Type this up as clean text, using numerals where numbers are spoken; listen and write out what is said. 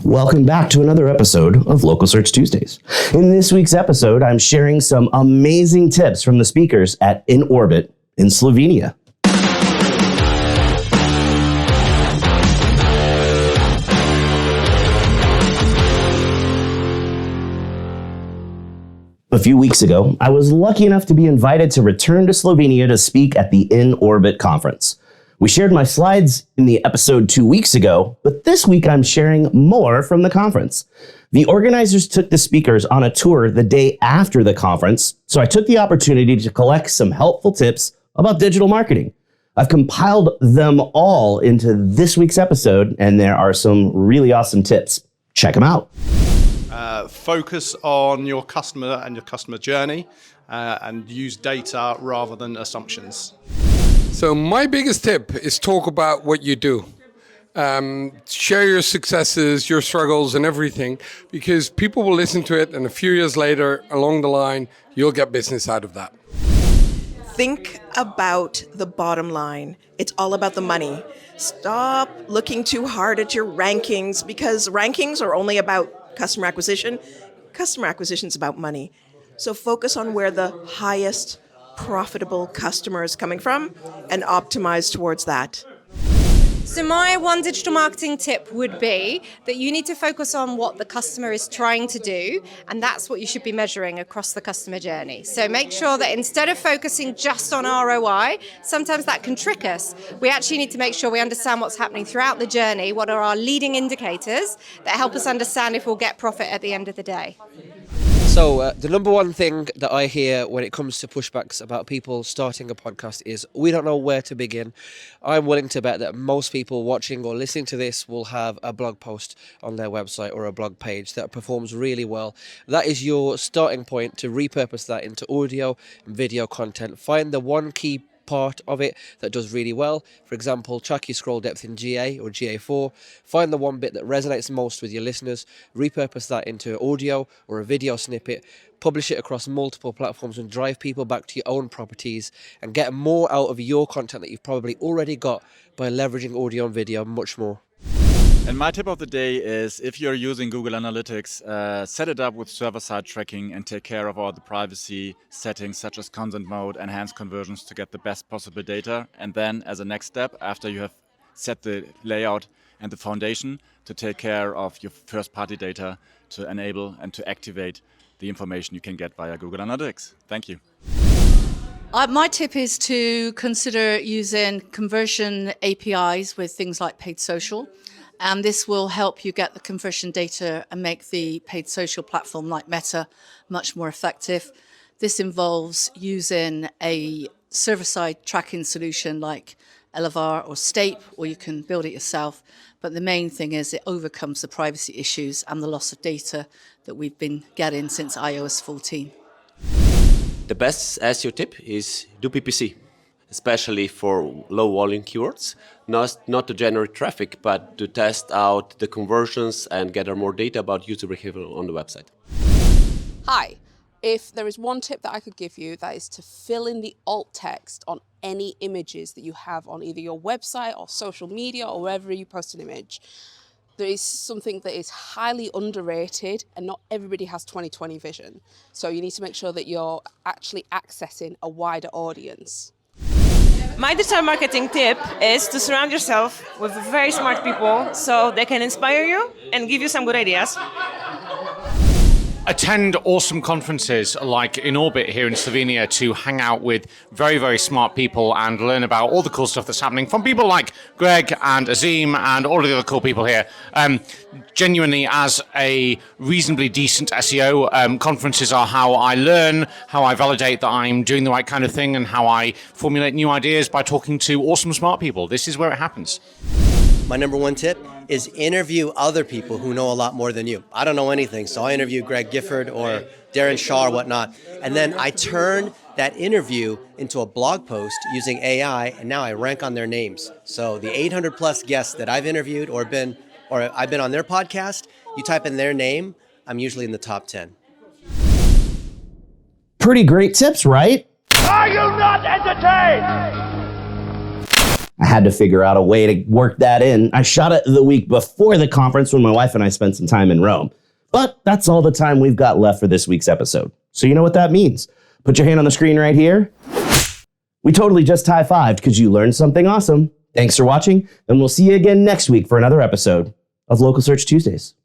Welcome back to another episode of Local Search Tuesdays. In this week's episode, I'm sharing some amazing tips from the speakers at inOrbit in Slovenia. A few weeks ago, I was lucky enough to be invited to return to Slovenia to speak at the inOrbit conference. We shared my slides in the episode 2 weeks ago, but this week I'm sharing more from the conference. The organizers took the speakers on a tour the day after the conference, so I took the opportunity to collect some helpful tips about digital marketing. I've compiled them all into this week's episode, and there are some really awesome tips. Check them out. Focus on your customer and your customer journey and use data rather than assumptions. So my biggest tip is talk about what you do. Share your successes, your struggles and everything, because people will listen to it and a few years later along the line, you'll get business out of that. Think about the bottom line. It's all about the money. Stop looking too hard at your rankings because rankings are only about customer acquisition. Customer acquisition is about money. So focus on where the highest profitable customer is coming from and optimize towards that. So my one digital marketing tip would be that you need to focus on what the customer is trying to do, and that's what you should be measuring across the customer journey. So make sure that instead of focusing just on ROI, sometimes that can trick us. We actually need to make sure we understand what's happening throughout the journey, what are our leading indicators that help us understand if we'll get profit at the end of the day. So the number one thing that I hear when it comes to pushbacks about people starting a podcast is we don't know where to begin. I'm willing to bet that most people watching or listening to this will have a blog post on their website or a blog page that performs really well. That is your starting point to repurpose that into audio and video content. Find the one key part of it that does really well. For example, track your scroll depth in GA or GA4. Find the one bit that resonates most with your listeners, repurpose that into audio or a video snippet, publish it across multiple platforms and drive people back to your own properties and get more out of your content that you've probably already got by leveraging audio and video much more. And my tip of the day is if you're using Google Analytics, set it up with server-side tracking and take care of all the privacy settings such as consent mode, enhanced conversions to get the best possible data. And then as a next step, after you have set the layout and the foundation, to take care of your first-party data to enable and to activate the information you can get via Google Analytics. Thank you. My tip is to consider using conversion APIs with things like paid social. And this will help you get the conversion data and make the paid social platform like Meta much more effective. This involves using a server-side tracking solution like Elevar or Stape, or you can build it yourself. But the main thing is it overcomes the privacy issues and the loss of data that we've been getting since iOS 14. The best SEO tip is do PPC, especially for low volume keywords, not to generate traffic, but to test out the conversions and gather more data about user behavior on the website. Hi, if there is one tip that I could give you, that is to fill in the alt text on any images that you have on either your website or social media or wherever you post an image. There is something that is highly underrated and not everybody has 20/20 vision. So you need to make sure that you're actually accessing a wider audience. My digital marketing tip is to surround yourself with very smart people so they can inspire you and give you some good ideas. Attend awesome conferences like inOrbit here in Slovenia to hang out with very, very smart people and learn about all the cool stuff that's happening from people like Greg and Azim and all of the other cool people here. Genuinely, as a reasonably decent SEO, conferences are how I learn, how I validate that I'm doing the right kind of thing and how I formulate new ideas by talking to awesome smart people. This is where it happens. My number one tip is interview other people who know a lot more than you. I don't know anything, so I interview Greg Gifford or Darren Shaw or whatnot. And then I turn that interview into a blog post using AI, and now I rank on their names. So the 800 plus guests that I've interviewed or I've been on their podcast, you type in their name, I'm usually in the top 10. Pretty great tips, right? Are you not entertained? I had to figure out a way to work that in. I shot it the week before the conference when my wife and I spent some time in Rome. But that's all the time we've got left for this week's episode. So you know what that means. Put your hand on the screen right here. We totally just high-fived because you learned something awesome. Thanks for watching, and we'll see you again next week for another episode of Local Search Tuesdays.